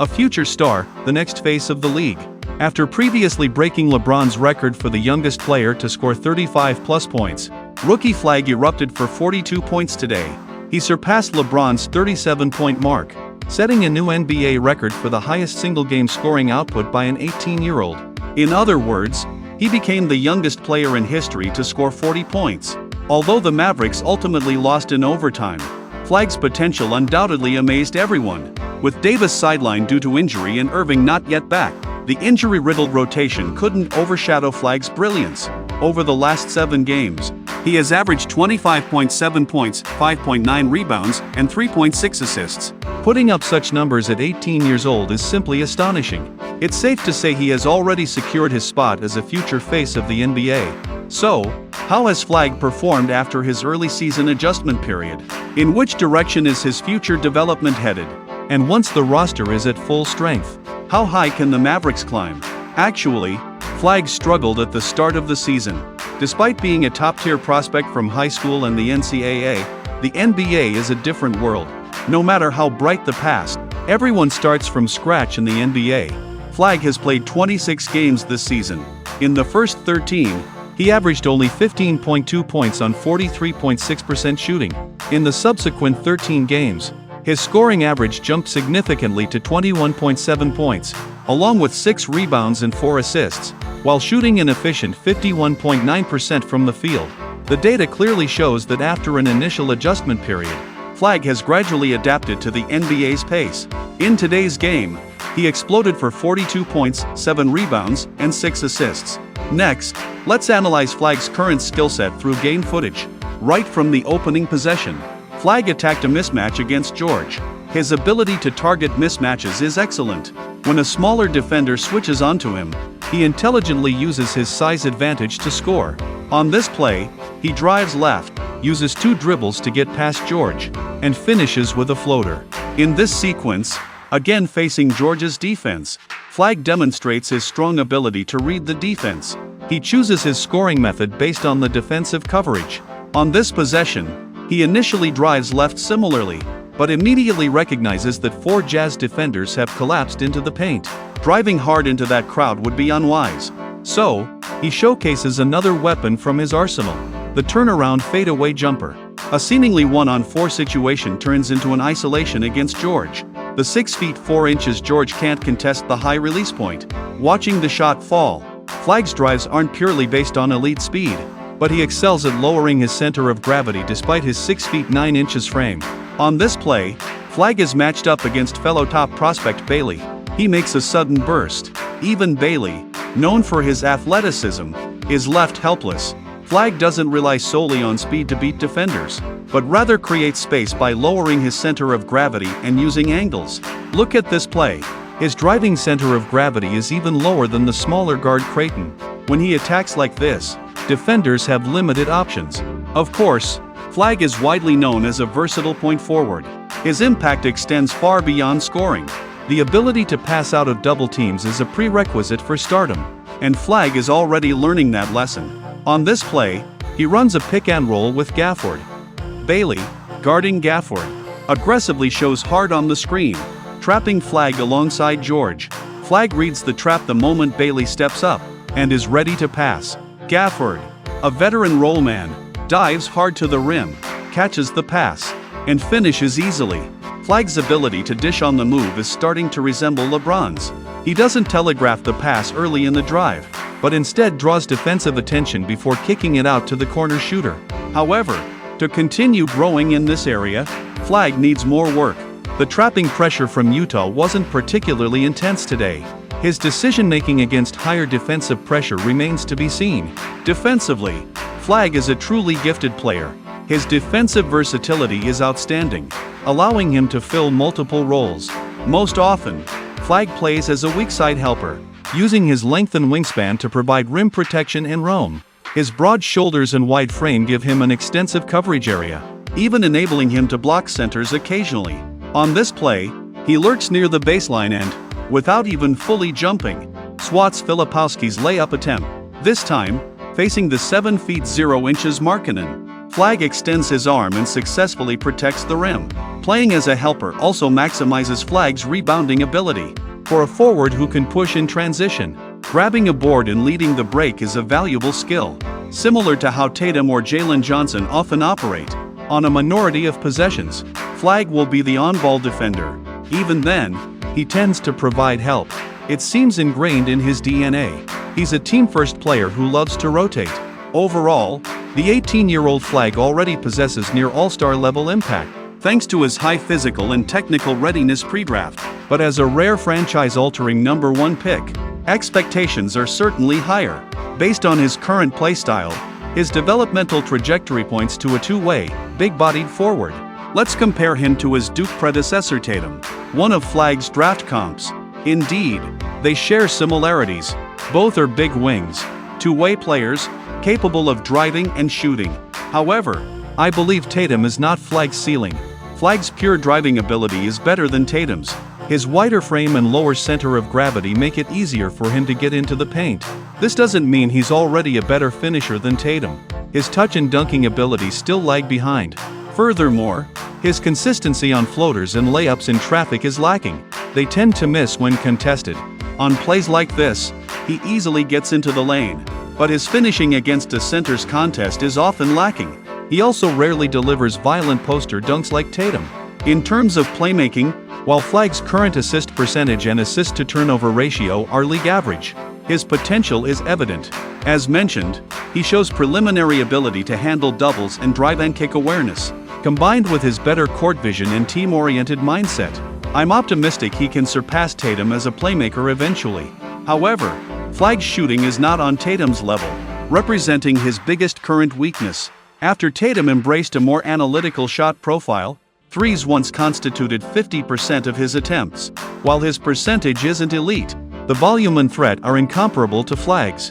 A future star, the next face of the league. After previously breaking LeBron's record for the youngest player to score 35-plus points, rookie Flag erupted for 42 points today. He surpassed LeBron's 37-point mark, setting a new NBA record for the highest single-game scoring output by an 18-year-old. In other words, he became the youngest player in history to score 40 points. Although the Mavericks ultimately lost in overtime, Flag's potential undoubtedly amazed everyone. With Davis sidelined due to injury and Irving not yet back, the injury-riddled rotation couldn't overshadow Flag's brilliance. Over the last 7 games, he has averaged 25.7 points, 5.9 rebounds, and 3.6 assists. Putting up such numbers at 18 years old is simply astonishing. It's safe to say he has already secured his spot as a future face of the NBA. So, how has Flag performed after his early season adjustment period? In which direction is his future development headed? And once the roster is at full strength, how high can the Mavericks climb? Actually, Flag struggled at the start of the season. Despite being a top-tier prospect from high school and the NCAA, the NBA is a different world. No matter how bright the past, everyone starts from scratch in the NBA. Flag has played 26 games this season. In the first 13, he averaged only 15.2 points on 43.6% shooting. In the subsequent 13 games, his scoring average jumped significantly to 21.7 points, along with 6 rebounds and 4 assists, while shooting an efficient 51.9% from the field. The data clearly shows that after an initial adjustment period, Flag has gradually adapted to the NBA's pace. In today's game, he exploded for 42 points, 7 rebounds, and 6 assists. Next, let's analyze Flag's current skill set through game footage. Right from the opening possession, Flag attacked a mismatch against George. His ability to target mismatches is excellent. When a smaller defender switches onto him, he intelligently uses his size advantage to score. On this play, he drives left, uses 2 dribbles to get past George, and finishes with a floater. In this sequence, again facing George's defense, Flag demonstrates his strong ability to read the defense. He chooses his scoring method based on the defensive coverage. On this possession, he initially drives left similarly, but immediately recognizes that 4 Jazz defenders have collapsed into the paint. Driving hard into that crowd would be unwise. So, he showcases another weapon from his arsenal, the turnaround fadeaway jumper. A seemingly 1-on-4 situation turns into an isolation against George. The 6 feet 4 inches George can't contest the high release point. Watching the shot fall, Flag's drives aren't purely based on elite speed, but he excels at lowering his center of gravity despite his 6 feet 9 inches frame. On this play, Flag is matched up against fellow top prospect Bailey. He makes a sudden burst. Even Bailey, known for his athleticism, is left helpless. Flag doesn't rely solely on speed to beat defenders, but rather creates space by lowering his center of gravity and using angles. Look at this play. His driving center of gravity is even lower than the smaller guard Creighton. When he attacks like this, defenders have limited options. Of course, Flag is widely known as a versatile point forward. His impact extends far beyond scoring. The ability to pass out of double teams is a prerequisite for stardom, and Flag is already learning that lesson. On this play, he runs a pick and roll with Gafford. Bailey, guarding Gafford, aggressively shows hard on the screen, trapping Flag alongside George. Flag reads the trap the moment Bailey steps up, and is ready to pass. Gafford, a veteran roll man, dives hard to the rim, catches the pass, and finishes easily. Flag's ability to dish on the move is starting to resemble LeBron's. He doesn't telegraph the pass early in the drive, but instead draws defensive attention before kicking it out to the corner shooter. However, to continue growing in this area, Flag needs more work. The trapping pressure from Utah wasn't particularly intense today. His decision-making against higher defensive pressure remains to be seen. Defensively, Flag is a truly gifted player. His defensive versatility is outstanding, allowing him to fill multiple roles. Most often, Flag plays as a weak side helper, using his length and wingspan to provide rim protection and roam. His broad shoulders and wide frame give him an extensive coverage area, even enabling him to block centers occasionally. On this play, he lurks near the baseline and, without even fully jumping, swats Filipowski's layup attempt, this time, facing the 7 feet 0 inches Markkanen. Flag extends his arm and successfully protects the rim. Playing as a helper also maximizes Flag's rebounding ability. For a forward who can push in transition, grabbing a board and leading the break is a valuable skill. Similar to how Tatum or Jalen Johnson often operate, on a minority of possessions, Flag will be the on-ball defender. Even then, he tends to provide help. It seems ingrained in his DNA. He's a team-first player who loves to rotate. Overall, the 18-year-old Flag already possesses near all-star level impact, thanks to his high physical and technical readiness pre-draft. But as a rare franchise-altering number 1 pick, expectations are certainly higher. Based on his current play style, his developmental trajectory points to a two-way, big-bodied forward. Let's compare him to his Duke predecessor Tatum, one of Flag's draft comps. Indeed, they share similarities. Both are big wings, two-way players, capable of driving and shooting. However, I believe Tatum is not Flag's ceiling. Flag's pure driving ability is better than Tatum's. His wider frame and lower center of gravity make it easier for him to get into the paint. This doesn't mean he's already a better finisher than Tatum. His touch and dunking abilities still lag behind. Furthermore, his consistency on floaters and layups in traffic is lacking. They tend to miss when contested. On plays like this, he easily gets into the lane, but his finishing against a center's contest is often lacking. He also rarely delivers violent poster dunks like Tatum. In terms of playmaking, while Flag's current assist percentage and assist-to-turnover ratio are league average, his potential is evident. As mentioned, he shows preliminary ability to handle doubles and drive and kick awareness. Combined with his better court vision and team-oriented mindset, I'm optimistic he can surpass Tatum as a playmaker eventually. However, Flag's shooting is not on Tatum's level, representing his biggest current weakness. After Tatum embraced a more analytical shot profile, threes once constituted 50% of his attempts. While his percentage isn't elite, the volume and threat are incomparable to Flag's.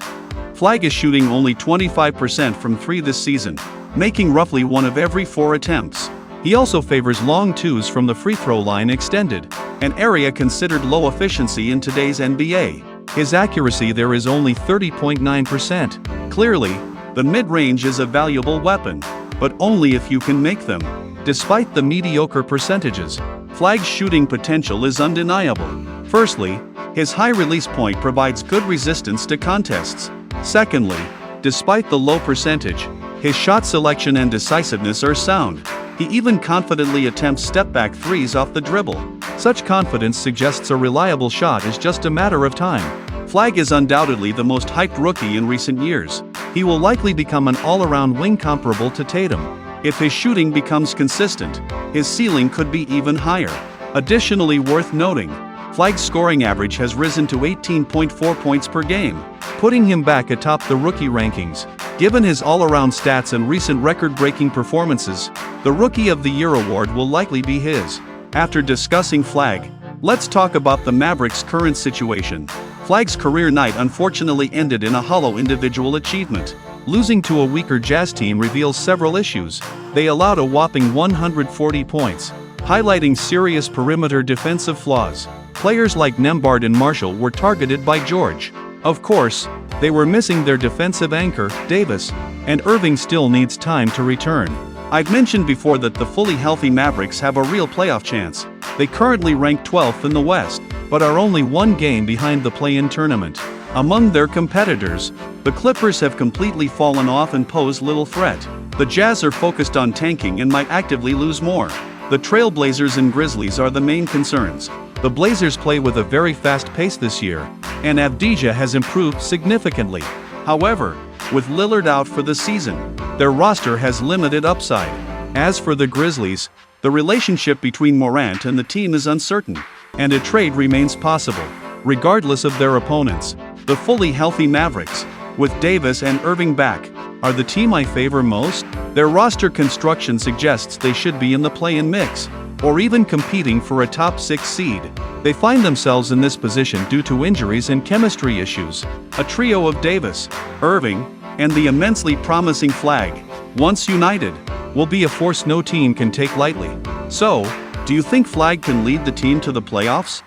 Flag is shooting only 25% from 3 this season, making roughly 1 of every 4 attempts. He also favors long twos from the free throw line extended, an area considered low efficiency in today's NBA. His accuracy there is only 30.9%. Clearly, the mid-range is a valuable weapon, but only if you can make them. Despite the mediocre percentages, Flag's shooting potential is undeniable. Firstly, his high release point provides good resistance to contests. Secondly, despite the low percentage, his shot selection and decisiveness are sound. He even confidently attempts step-back threes off the dribble. Such confidence suggests a reliable shot is just a matter of time. Flag is undoubtedly the most hyped rookie in recent years. He will likely become an all-around wing comparable to Tatum. If his shooting becomes consistent, his ceiling could be even higher. Additionally worth noting, Flag's scoring average has risen to 18.4 points per game, putting him back atop the rookie rankings. Given his all-around stats and recent record-breaking performances, the Rookie of the Year award will likely be his. After discussing Flag, let's talk about the Mavericks' current situation. Flag's career night unfortunately ended in a hollow individual achievement. Losing to a weaker Jazz team reveals several issues. They allowed a whopping 140 points, highlighting serious perimeter defensive flaws. Players like Nembhard and Marshall were targeted by George. Of course, they were missing their defensive anchor, Davis, and Irving still needs time to return. I've mentioned before that the fully healthy Mavericks have a real playoff chance. They currently rank 12th in the West, but are only 1 game behind the play-in tournament. Among their competitors, the Clippers have completely fallen off and pose little threat. The Jazz are focused on tanking and might actively lose more. The Trailblazers and Grizzlies are the main concerns. The Blazers play with a very fast pace this year, and Avdija has improved significantly. However, with Lillard out for the season, their roster has limited upside. As for the Grizzlies, the relationship between Morant and the team is uncertain, and a trade remains possible, regardless of their opponents. The fully healthy Mavericks, with Davis and Irving back, are the team I favor most. Their roster construction suggests they should be in the play-in mix, or even competing for a top 6 seed. They find themselves in this position due to injuries and chemistry issues. A trio of Davis, Irving, and the immensely promising Flag, once united, will be a force no team can take lightly. So, do you think Flag can lead the team to the playoffs?